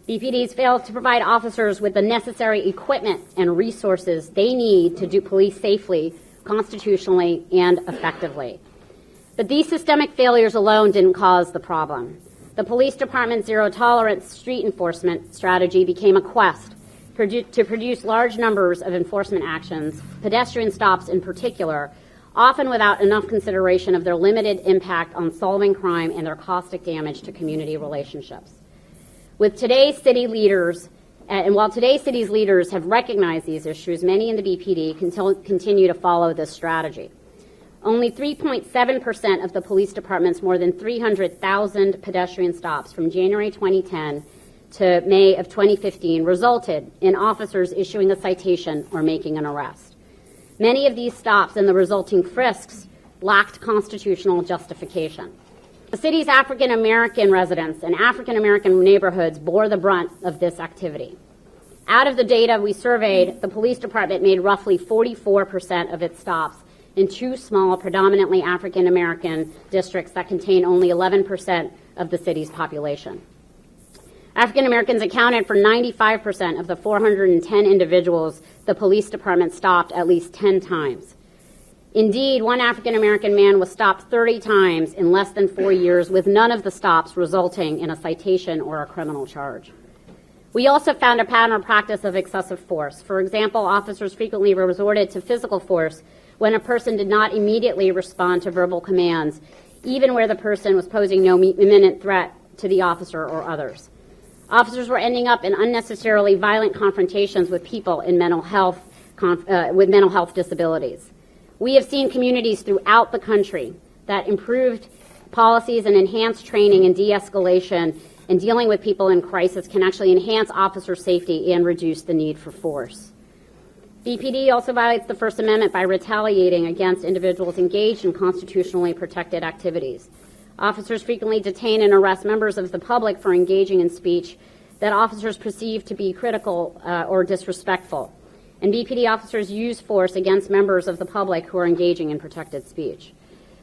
BPDs fail to provide officers with the necessary equipment and resources they need to do police safely, constitutionally, and effectively. But these systemic failures alone didn't cause the problem. The police department's zero-tolerance street enforcement strategy became a quest to produce large numbers of enforcement actions, pedestrian stops in particular, often without enough consideration of their limited impact on solving crime and their caustic damage to community relationships. With today's city leaders, and while today's city's leaders have recognized these issues, many in the BPD continue to follow this strategy. Only 3.7% of the police department's more than 300,000 pedestrian stops from January 2010 to May of 2015 resulted in officers issuing a citation or making an arrest. Many of these stops and the resulting frisks lacked constitutional justification. The city's African American residents and African American neighborhoods bore the brunt of this activity. Out of the data we surveyed, the police department made roughly 44% of its stops in two small, predominantly African American districts that contain only 11% of the city's population. African Americans accounted for 95% of the 410 individuals the police department stopped at least 10 times. Indeed, one African American man was stopped 30 times in less than 4 years, with none of the stops resulting in a citation or a criminal charge. We also found a pattern or practice of excessive force. For example, officers frequently resorted to physical force when a person did not immediately respond to verbal commands, even where the person was posing no imminent threat to the officer or others. Officers were ending up in unnecessarily violent confrontations with people in with mental health disabilities. We have seen communities throughout the country that improved policies and enhanced training and de-escalation and dealing with people in crisis can actually enhance officer safety and reduce the need for force. BPD also violates the First Amendment by retaliating against individuals engaged in constitutionally protected activities. Officers frequently detain and arrest members of the public for engaging in speech that officers perceive to be critical or disrespectful. And BPD officers use force against members of the public who are engaging in protected speech.